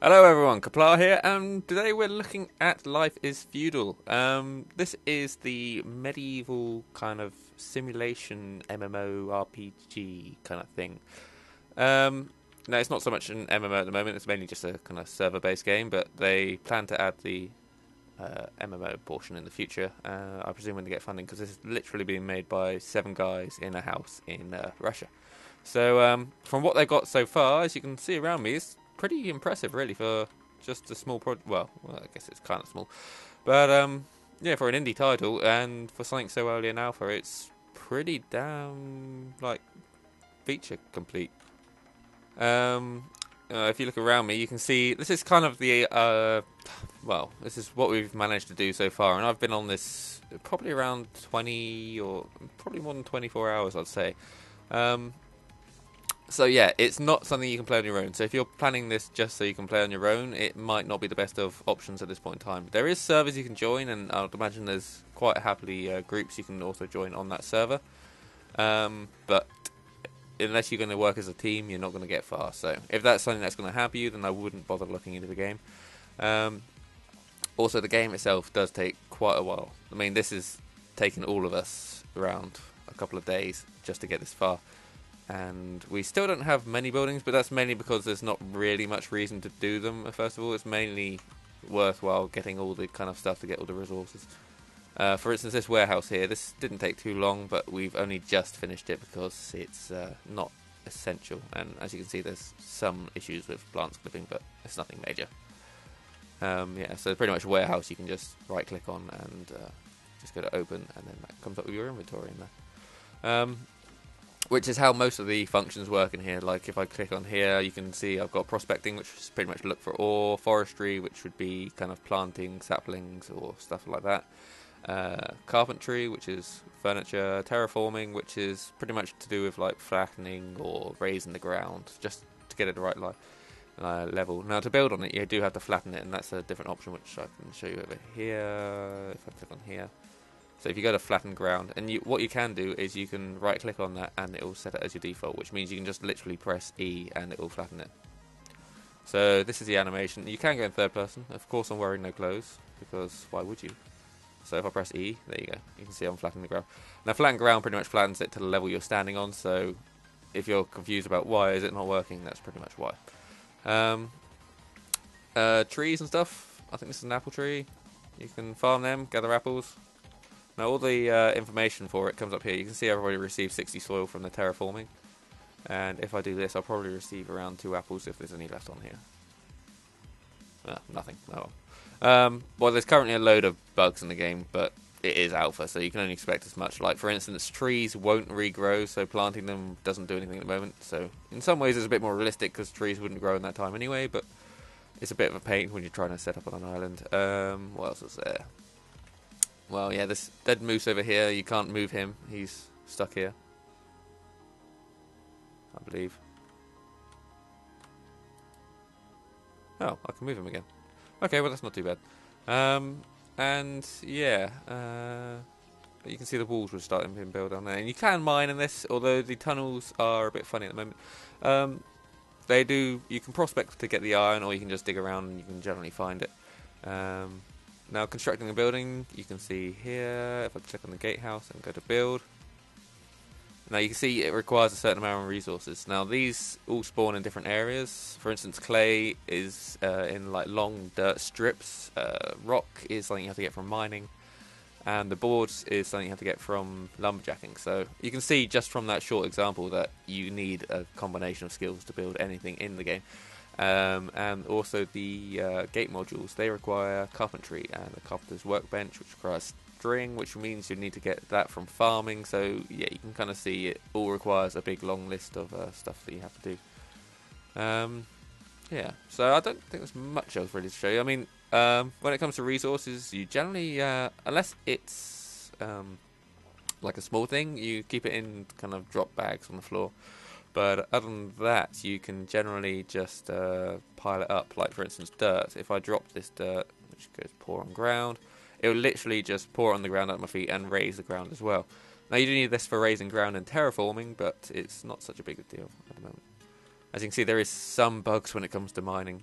Hello everyone, Kaplar here, and today we're looking at Life is Feudal. This is the medieval kind of simulation MMORPG kind of thing. No, it's not so much an MMO at the moment, it's mainly just a kind of server-based game, but they plan to add the MMO portion in the future, I presume when they get funding, because this is literally being made by 7 guys in a house in Russia. So, from what they've got so far, as you can see around me, it's pretty impressive, really, for just a small project. Well, I guess it's kind of small, but yeah, for an indie title and for something so early in alpha, it's pretty damn like feature complete. Um, if you look around me, you can see this is kind of the well, this is what we've managed to do so far, and I've been on this probably around 20 or probably more than 24 hours, I'd say. Um, So yeah, it's not something you can play on your own. So if you're planning this just so you can play on your own, it might not be the best of options at this point in time. There is servers you can join, and I'd imagine there's quite happily groups you can also join on that server. But unless you're going to work as a team, you're not going to get far. So if that's something that's going to happen you, then I wouldn't bother looking into the game. Um, Also, the game itself does take quite a while. I mean, this has taken all of us around a couple of days just to get this far. And we still don't have many buildings, but that's mainly because there's not really much reason to do them. First of all, it's mainly worthwhile getting all the kind of stuff to get all the resources. For instance, this warehouse here, this didn't take too long, but we've only just finished it because it's not essential. And as you can see, there's some issues with plants clipping, but it's nothing major. Yeah, so pretty much warehouse you can just right click on and just go to open, and then that comes up with your inventory in there. Which is how most of the functions work in here. Like if I click on here, you can see I've got prospecting, which is pretty much look for ore, forestry, which would be kind of planting saplings or stuff like that, carpentry, which is furniture, terraforming, which is pretty much to do with like flattening or raising the ground, just to get it the right level. Now to build on it, you do have to flatten it, and that's a different option, which I can show you over here. If I click on here. So if you go to flatten ground, and what you can do is you can right click on that and it will set it as your default, which means you can just literally press E and it will flatten it. So this is the animation. You can go in third person. Of course I'm wearing no clothes, because why would you? So if I press E, there you go. You can see I'm flattening the ground. Now flatten ground pretty much flattens it to the level you're standing on, so if you're confused about why is it not working, that's pretty much why. Trees and stuff. I think this is an apple tree. You can farm them, gather apples. Now all the information for it comes up here. You can see I've already received 60 soil from the terraforming. And if I do this, I'll probably receive around 2 apples if there's any left on here. Nothing. Oh well. Well, there's currently a load of bugs in the game, but it is alpha, so you can only expect as much. Like, for instance, trees won't regrow, so planting them doesn't do anything at the moment. So in some ways it's a bit more realistic, because trees wouldn't grow in that time anyway, but it's a bit of a pain when you're trying to set up on an island. What else is there? Well, yeah, this dead moose over here, you can't move him. He's stuck here, I believe. Oh, I can move him again. Okay, well, that's not too bad. And, yeah, you can see the walls were starting being built on there. And you can mine in this, although the tunnels are a bit funny at the moment. You can prospect to get the iron, or you can just dig around and you can generally find it. Now constructing a building, you can see here, if I click on the gatehouse and go to build. Now you can see it requires a certain amount of resources. Now these all spawn in different areas. For instance, clay is in like long dirt strips. Rock is something you have to get from mining. And the boards is something you have to get from lumberjacking. So you can see just from that short example that you need a combination of skills to build anything in the game. And also the gate modules, they require carpentry and a carpenter's workbench, which requires string, which means you need to get that from farming. So yeah, you can kind of see it all requires a big long list of stuff that you have to do. Yeah, so I don't think there's much else really to show you. I mean, when it comes to resources, you generally, unless it's like a small thing, you keep it in kind of drop bags on the floor. But other than that, you can generally just pile it up. Like, for instance, dirt. If I drop this dirt, which goes pour on ground, it will literally just pour on the ground at my feet and raise the ground as well. Now, you do need this for raising ground and terraforming, but it's not such a big deal at the moment. As you can see, there is some bugs when it comes to mining.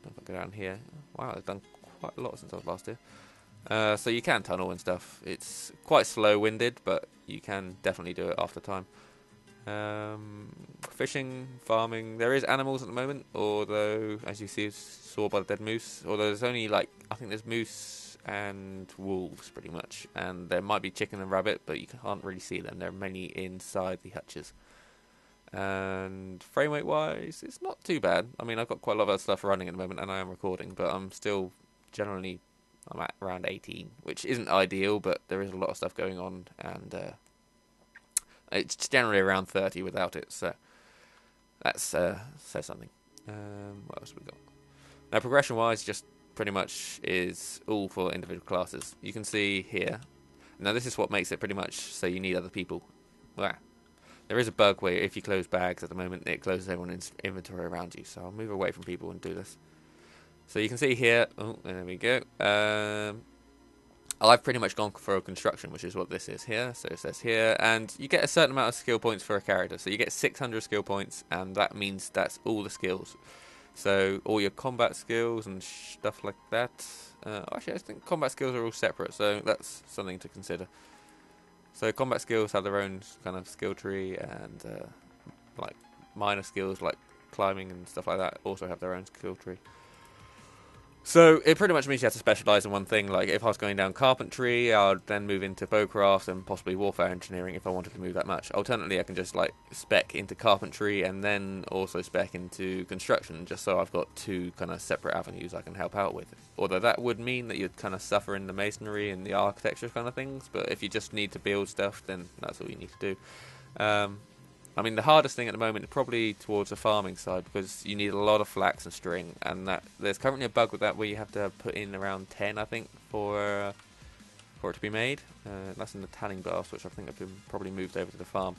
If I go down here, wow, I've done quite a lot since I was last here. So you can tunnel and stuff. It's quite slow-winded, but you can definitely do it after time. Fishing, farming. There is animals at the moment, although, as you saw by the dead moose, although there's only like, I think there's moose and wolves pretty much, and there might be chicken and rabbit, but you can't really see them. They're mainly inside the hutches. And frame rate wise, it's not too bad. I mean, I've got quite a lot of other stuff running at the moment, and I am recording, but I'm still generally, I'm at around 18, which isn't ideal, but there is a lot of stuff going on, and it's generally around 30 without it, so that's says something. What else have we got? Now, progression-wise, just pretty much is all for individual classes. You can see here. Now, this is what makes it pretty much so you need other people. Wow. There is a bug where if you close bags at the moment, it closes everyone's inventory around you. So I'll move away from people and do this. So you can see here. Oh, there we go. I've pretty much gone for a construction, which is what this is here. So it says here, and you get a certain amount of skill points for a character. So you get 600 skill points, and that means that's all the skills. So all your combat skills and stuff like that. Actually, I think combat skills are all separate, so that's something to consider. So combat skills have their own kind of skill tree, and like minor skills like climbing and stuff like that also have their own skill tree. So it pretty much means you have to specialise in one thing. Like if I was going down carpentry, I'd then move into bowcraft and possibly warfare engineering if I wanted to move that much. Alternatively, I can just like spec into carpentry and then also spec into construction, just so I've got two kind of separate avenues I can help out with. Although that would mean that you'd kind of suffer in the masonry and the architecture kind of things, but if you just need to build stuff, then that's all you need to do. I mean, the hardest thing at the moment is probably towards the farming side, because you need a lot of flax and string, and that there's currently a bug with that where you have to put in around 10, I think, for it to be made. That's in the tanning baths, which I think have been probably moved over to the farm.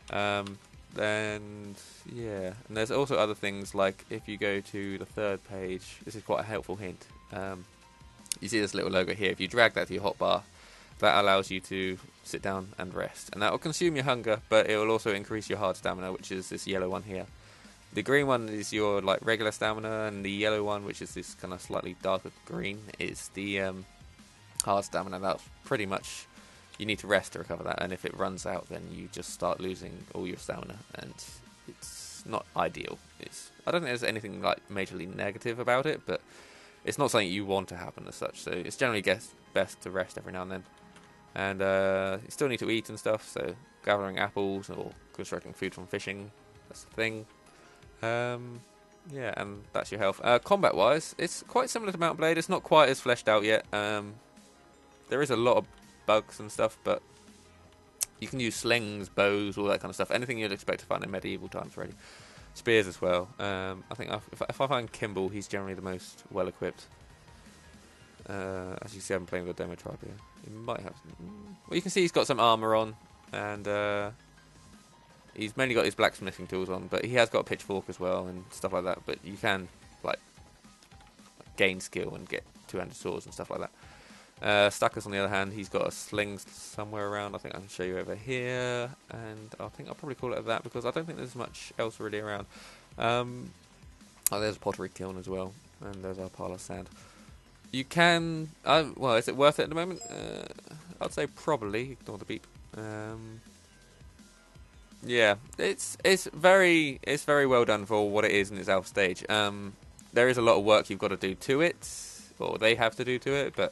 Then, yeah, and there's also other things, like if you go to the third page, this is quite a helpful hint. You see this little logo here. If you drag that to your hotbar, that allows you to sit down and rest, and that will consume your hunger, but it will also increase your hard stamina, which is this yellow one here. The green one is your like regular stamina, and the yellow one, which is this kind of slightly darker green, is the hard stamina. That's pretty much, you need to rest to recover that, and if it runs out, then you just start losing all your stamina, and it's not ideal. I don't think there's anything like majorly negative about it, but it's not something you want to happen as such, so it's generally best to rest every now and then. And you still need to eat and stuff, so gathering apples or constructing food from fishing, that's the thing. Yeah, and that's your health. Combat wise, it's quite similar to Mount Blade. It's not quite as fleshed out yet. There is a lot of bugs and stuff, but you can use slings, bows, all that kind of stuff. Anything you'd expect to find in medieval times, really. Spears as well. I think if I find Kimball, he's generally the most well equipped. As you see, I'm playing with the demo tribe here. He might have well, you can see he's got some armour on, and he's mainly got his blacksmithing tools on, but he has got a pitchfork as well and stuff like that. But you can like gain skill and get two-handed swords and stuff like that. Stuckers, on the other hand, he's got a sling somewhere around. I think I can show you over here, and I think I'll probably call it that because I don't think there's much else really around. Oh, there's a pottery kiln as well, and there's our pile of sand. You can, well, is it worth it at the moment? I'd say probably. Ignore the beep. Yeah, it's very well done for what it is in its alpha stage. There is a lot of work you've got to do to it, or they have to do to it, but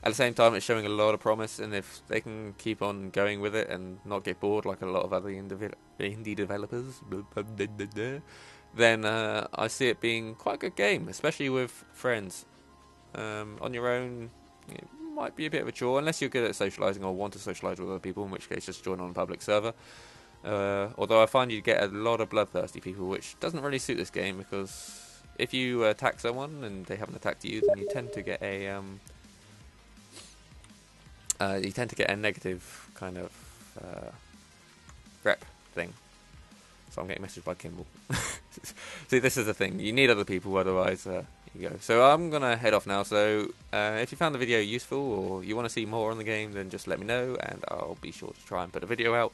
at the same time, it's showing a lot of promise. And if they can keep on going with it and not get bored like a lot of other indie developers, then I see it being quite a good game, especially with friends. On your own, it might be a bit of a chore, unless you're good at socialising or want to socialise with other people, in which case just join on a public server. Although I find you get a lot of bloodthirsty people, which doesn't really suit this game, because if you attack someone and they haven't attacked you, then you tend to get a negative kind of rep thing. So I'm getting messaged by Kimball. See, this is the thing. You need other people, otherwise you go. So I'm going to head off now. So if you found the video useful or you want to see more on the game, then just let me know, and I'll be sure to try and put a video out.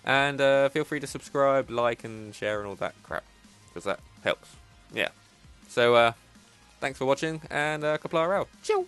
And feel free to subscribe, like, and share and all that crap, because that helps. Yeah. So Thanks for watching, and Kapla out. Ciao!